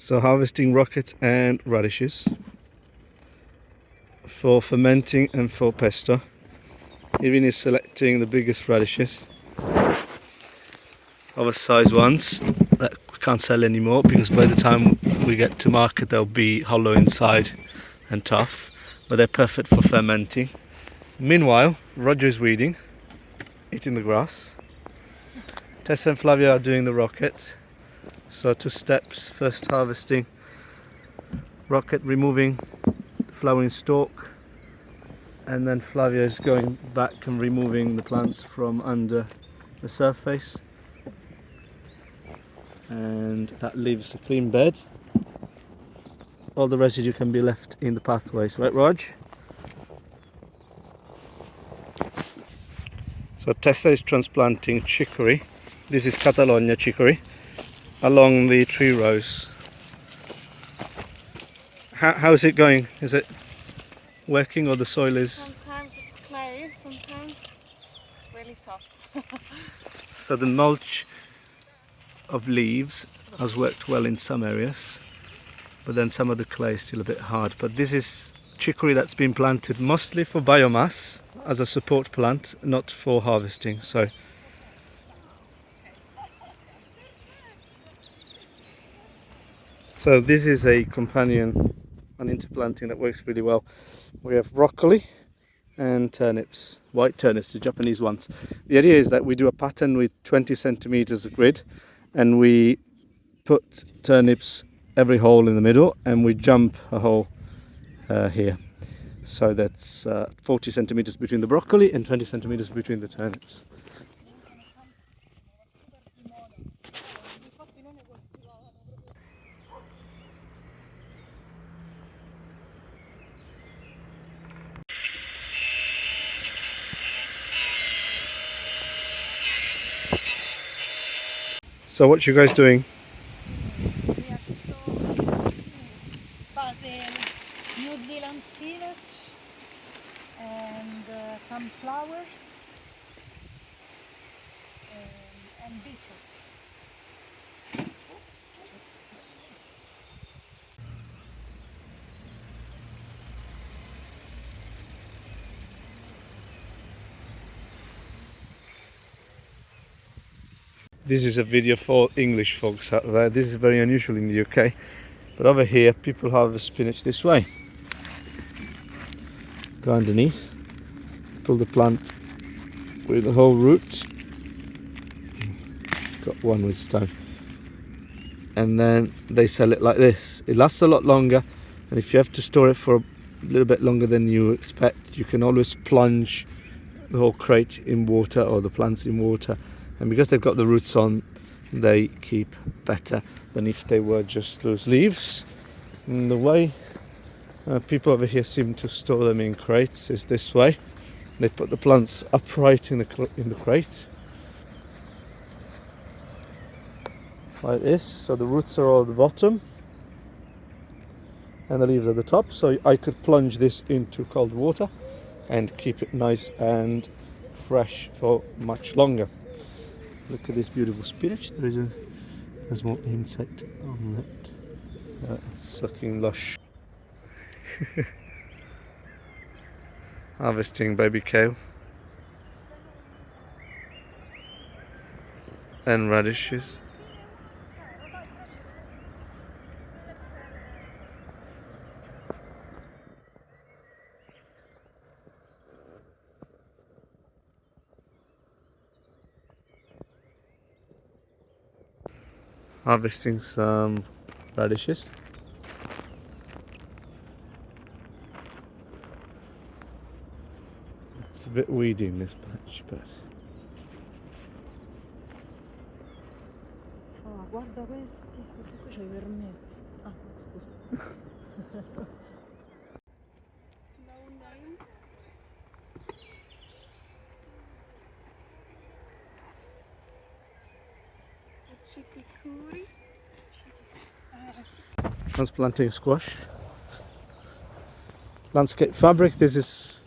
So harvesting rocket and radishes for fermenting and for pesto. Even is selecting the biggest radishes, oversized ones that we can't sell anymore because by the time we get to market they'll be hollow inside and tough, but they're perfect for fermenting. Meanwhile, Roger is weeding, eating the grass. Tessa and Flavia are doing the rocket. So 2 steps: first harvesting rocket, removing the flowering stalk, and then Flavia is going back and removing the plants from under the surface, and that leaves a clean bed. All the residue can be left in the pathways, right Rog? So Tessa is transplanting chicory. This is Catalonia chicory along the tree rows. How is it going? Is it working, or the soil is? Sometimes it's clay, sometimes it's really soft. So the mulch of leaves has worked well in some areas, but then some of the clay is still a bit hard. But this is chicory that's been planted mostly for biomass as a support plant, not for harvesting. So this is a companion, an interplanting that works really well. We have broccoli and turnips, white turnips, the Japanese ones. The idea is that we do a pattern with 20 centimeters of grid, and we put turnips every hole in the middle, and we jump a hole here. So that's 40 centimeters between the broccoli and 20 centimeters between the turnips. So what you guys doing? We have sown basil, New Zealand spinach, and some flowers, and beetroot. This is a video for English folks out there. This is very unusual in the UK, but over here people harvest spinach this way. Go underneath, pull the plant with the whole root. Got one with stone. And then they sell it like this. It lasts a lot longer, and if you have to store it for a little bit longer than you expect, you can always plunge the whole crate in water, or the plants in water, and because they've got the roots on, they keep better than if they were just loose leaves. And the way people over here seem to store them in crates is this way. They put the plants upright in the crate like this, so the roots are all at the bottom and the leaves at the top, so I could plunge this into cold water and keep it nice and fresh for much longer. Look at this beautiful spinach. There's a small insect on it, sucking lush. Harvesting baby kale and radishes. Harvesting some radishes. It's a bit weedy in this patch, but Oh, guarda questi, questo qui c'è per me. Ah, scusa. transplanting squash. Landscape fabric. This is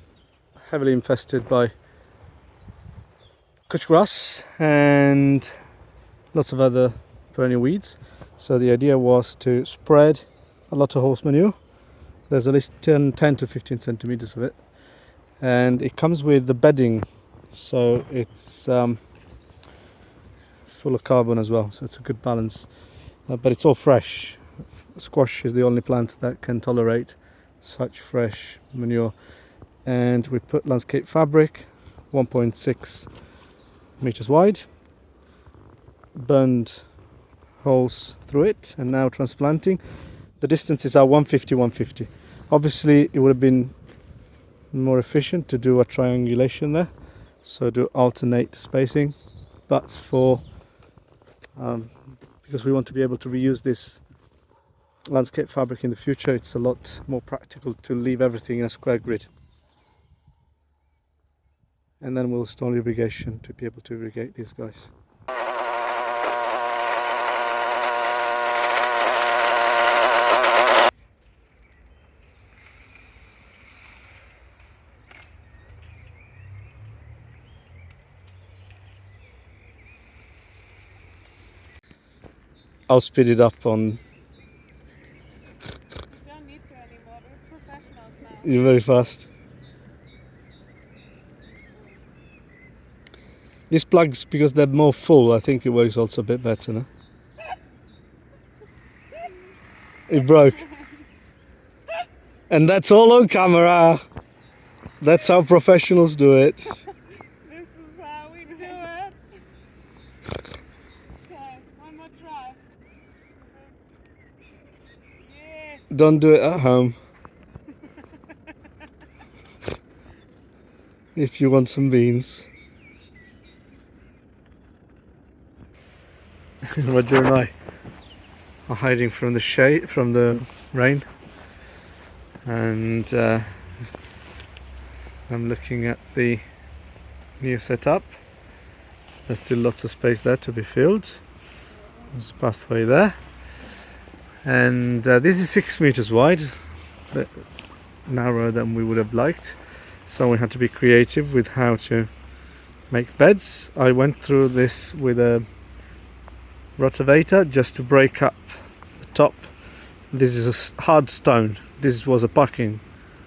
heavily infested by couch grass and lots of other for any weeds. So the idea was to spread a lot of horse manure. There's at least 10 to 15 centimeters of it, and it comes with the bedding, so it's full of carbon as well, so it's a good balance. But it's all fresh. Squash is the only plant that can tolerate such fresh manure. And we put landscape fabric 1.6 meters wide, burned holes through it, and now transplanting. The distances are 150. Obviously it would have been more efficient to do a triangulation there, so do alternate spacing, but for because we want to be able to reuse this landscape fabric in the future, it's a lot more practical to leave everything in a square grid. And then we'll install irrigation to be able to irrigate these guys. I'll speed it up on. You don't need to anymore, we're professionals now. You're very fast. These plugs, because they're more full, I think it works also a bit better, no? It broke. And that's all on camera. That's how professionals do it. This is how we do it. Okay, one more try. Yeah. Don't do it at home. If you want some beans. Roger and I are hiding from the shade, from the rain, and I'm looking at the new setup. There's still lots of space there to be filled. There's a pathway there, and this is 6 meters wide, a bit narrower than we would have liked, so we had to be creative with how to make beds. I went through this with a rotavator just to break up the top. This is a hard stone. This was a parking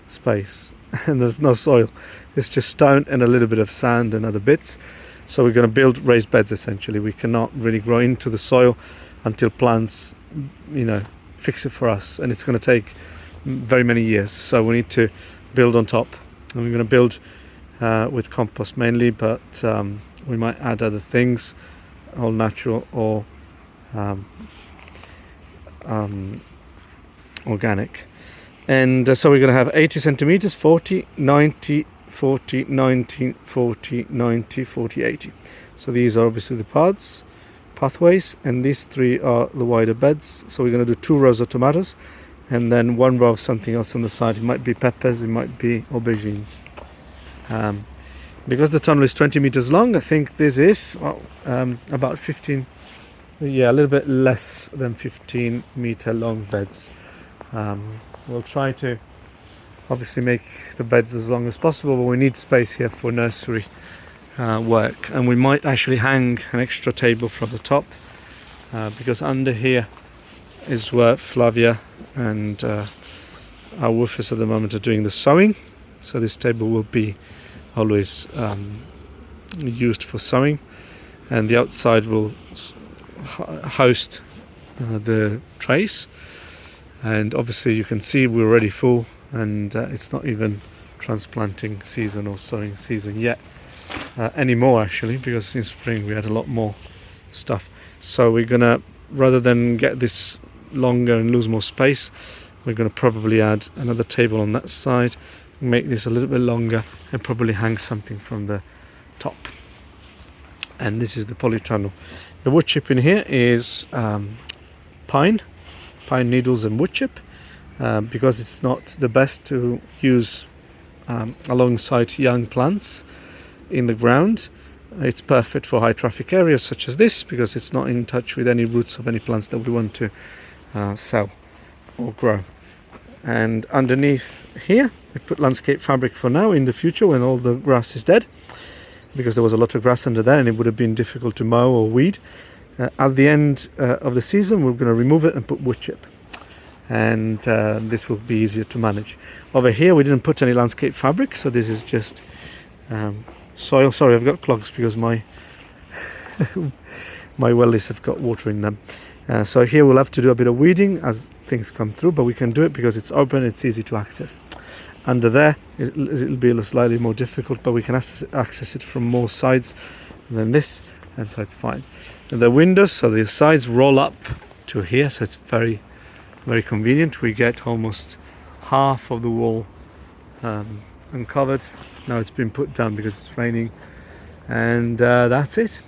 space and there's no soil. It's just stone and a little bit of sand and other bits. So we're going to build raised beds essentially. We cannot really grow into the soil until plants, fix it for us, and it's going to take very many years. So we need to build on top, and we're going to build with compost mainly, but we might add other things, all natural or organic. And so we're going to have 80 centimeters, 40, 90, 40, 90, 40, 90, 40, 80. So these are obviously the pathways, and these three are the wider beds. So we're going to do 2 rows of tomatoes and then 1 row of something else on the side. It might be peppers, it might be aubergines. Because the tunnel is 20 meters long, I think this is about 15, a little bit less than 15 meter long beds. We'll try to obviously make the beds as long as possible, but we need space here for nursery work, and we might actually hang an extra table from the top, because under here is where Flavia and our woofers at the moment are doing the sewing. So this table will be always used for sewing, and the outside will host the trays. And obviously you can see we're already full, and it's not even transplanting season or sowing season yet anymore, actually, because in spring we had a lot more stuff. So we're gonna, rather than get this longer and lose more space, we're gonna probably add another table on that side, make this a little bit longer, and probably hang something from the top. And this is the polytunnel. The wood chip in here is pine needles and wood chip, because it's not the best to use alongside young plants in the ground. It's perfect for high traffic areas such as this, because it's not in touch with any roots of any plants that we want to sell or grow. And underneath here we put landscape fabric for now. In the future, when all the grass is dead, because there was a lot of grass under there and it would have been difficult to mow or weed, At the end of the season, we're going to remove it and put wood chip, and this will be easier to manage. Over here we didn't put any landscape fabric, so this is just soil. Sorry, I've got clogs because my my wellies have got water in them. So here we'll have to do a bit of weeding as things come through, but we can do it because it's open, it's easy to access. Under there it'll be slightly more difficult, but we can access it from more sides than this, and so it's fine. And the windows, so the sides roll up to here, so it's very, very convenient. We get almost half of the wall uncovered. Now it's been put down because it's raining, and that's it.